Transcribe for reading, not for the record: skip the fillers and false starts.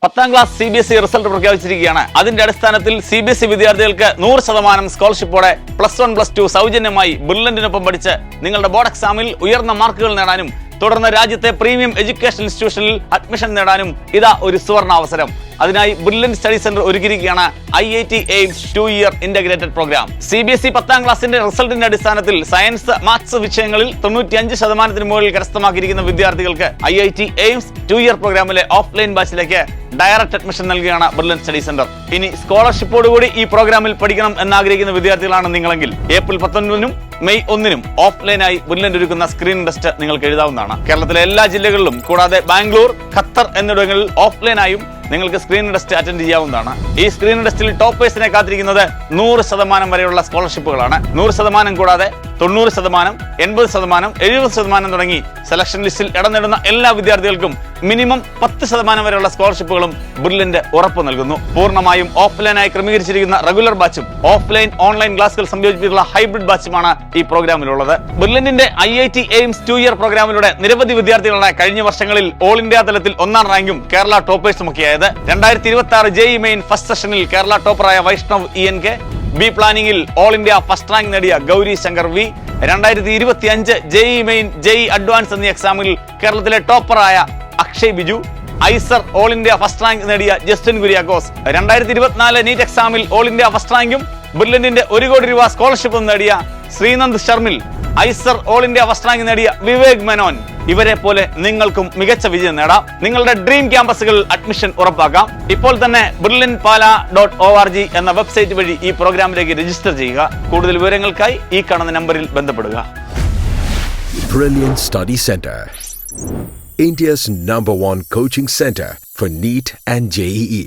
10ാം class CBSE result പ്രഖ്യാപിച്ചിരിക്കുകയാണ്. അതിന്റെ അടിസ്ഥാനത്തിൽ CBSE വിദ്യാർത്ഥികൾക്ക് 100% സ്കോളർഷിപ്പോടെ +1 +2 സൗജന്യമായി ബ്രില്യന്റിനൊപ്പം പഠിച്ച് നിങ്ങളുടെ ബോർഡ് എക്സാമിൽ ഉയർന്ന മാർക്കുകൾ നേടാനും തുടർന്ന് രാജ്യത്തെ പ്രീമിയം എഡ്യൂക്കേഷൻ ഇൻസ്റ്റിറ്റ്യൂഷനിൽ അഡ്മിഷൻ നേടാനും ഇതാ ഒരു സുവർണ അവസരം. അതിനായി ബ്രില്യന്റ് സ്റ്റഡി സെന്റർ ഒരുക്കിയിരിക്കുകയാണ് IIT AIIMS 2-year integrated programme. CBSE 10ാം ക്ലാസിന്റെ റിസൾട്ടിന്റെ അടിസ്ഥാനത്തിൽ സയൻസ്, മാത്സ് വിഷയങ്ങളിൽ 95% മുകളിൽ കരസ്ഥമാക്കിയിരിക്കുന്ന വിദ്യാർത്ഥികൾക്ക് IIT എയിംസ് 2-year പ്രോഗ്രാമിലെ ഓഫ്ലൈൻ ബാച്ചിലേക്ക് ഡയറക്റ്റ് അഡ്മിഷൻ നൽകുകയാണ് ബ്രില്യന്റ് സ്റ്റഡി സെന്റർ. ഇനി സ്കോളർഷിപ്പോടുകൂടി ഈ പ്രോഗ്രാമിൽ പഠിക്കണം എന്നാഗ്രഹിക്കുന്ന വിദ്യാർത്ഥികളാണ് നിങ്ങളെങ്കിൽ ഏപ്രിൽ 19-നും മെയ് 1-നും ഓഫ്ലൈനായി ബ്രില്യന്റ് ഒരുക്കുന്ന സ്ക്രീൻ ടെസ്റ്റ് നിങ്ങൾക്ക് എഴുതാവുന്നതാണ്. കേരളത്തിലെ എല്ലാ ജില്ലകളിലും കൂടാതെ ബാംഗ്ലൂർ, ഖത്തർ എന്നിവിടങ്ങളിൽ ഓഫ്ലൈനായും നിങ്ങൾക്ക് സ്ക്രീൻ ടെസ്റ്റ് അറ്റൻഡ് ചെയ്യാവുന്നതാണ്. ഈ സ്ക്രീൻ ടെസ്റ്റിൽ ടോപ്പേഴ്സിനെ കാത്തിരിക്കുന്നത് 100% വരെയുള്ള സ്കോളർഷിപ്പുകളാണ്. 100% കൂടാതെ 90%, 80%, 70% തുടങ്ങി സെലക്ഷൻ ലിസ്റ്റിൽ ഇടം നേടുന്ന എല്ലാ വിദ്യാർത്ഥികൾക്കും മിനിമം 10% വരെയുള്ള സ്കോളർഷിപ്പുകളും ബ്രില്യന്റ് ഉറപ്പു നൽകുന്നു. പൂർണ്ണമായും ഓഫ്ലൈനായി ക്രമീകരിച്ചിരിക്കുന്ന റെഗുലർ ബാച്ചും ഓഫ്ലൈൻ ഓൺലൈൻ ക്ലാസുകൾ സംയോജിപ്പിച്ചുള്ള ഹൈബ്രിഡ് ബാച്ചുമാണ് ഈ പ്രോഗ്രാമിലുള്ളത്. ബ്രില്യന്റിന്റെ IIT എയിംസ് 2-year പ്രോഗ്രാമിലൂടെ നിരവധി വിദ്യാർത്ഥികളാണ് കഴിഞ്ഞ വർഷങ്ങളിൽ ഓൾ ഇന്ത്യ തലത്തിൽ 1ാം റാങ്കും കേരള ടോപ്പേഴ്സും ഒക്കെയായത്. 2026 JEE മെയിൻ ഫസ്റ്റ് സെഷനിൽ കേരള ടോപ്പറായ വൈഷ്ണവ് ENK, ബി പ്ലാനിംഗിൽ ഓൾ ഇന്ത്യ ഫസ്റ്റ് റാങ്ക് നേടിയ Gauri Shankar V, 2025 JEE main JEE advance എന്നീ എക്സാമിൽ കേരളത്തിലെ ടോപ്പറായ Akshay Biju, IISER all India first rank നേടിയ ജസ്റ്റിൻ കുര്യാക്കോസ്, 2024 നീറ്റ് എക്സാമിൽ ഓൾ ഇന്ത്യ ഫസ്റ്റ് റാങ്കും ബ്രില്യന്റിന്റെ 1 കോടി രൂപ സ്കോളർഷിപ്പും നേടിയ Sreenand Sharmil, IISER all India first rank നേടിയ വിവേക് മേനോൻ. ഇവരെ പോലെ നിങ്ങൾക്കും മികച്ച വിജയം നേടാം. നിങ്ങളുടെ ഡ്രീം ക്യാമ്പസുകളിൽ അഡ്മിഷൻ ഉറപ്പാക്കാം. ഇപ്പോൾ തന്നെ brilliantpala.org എന്ന വെബ്സൈറ്റ് വഴി ഈ പ്രോഗ്രാമിലേക്ക് രജിസ്റ്റർ ചെയ്യുക. കൂടുതൽ വിവരങ്ങൾക്കായി ഈ കാണുന്ന നമ്പറിൽ ബന്ധപ്പെടുക. Brilliant Study Center, India's #1 coaching center for NEET and JEE.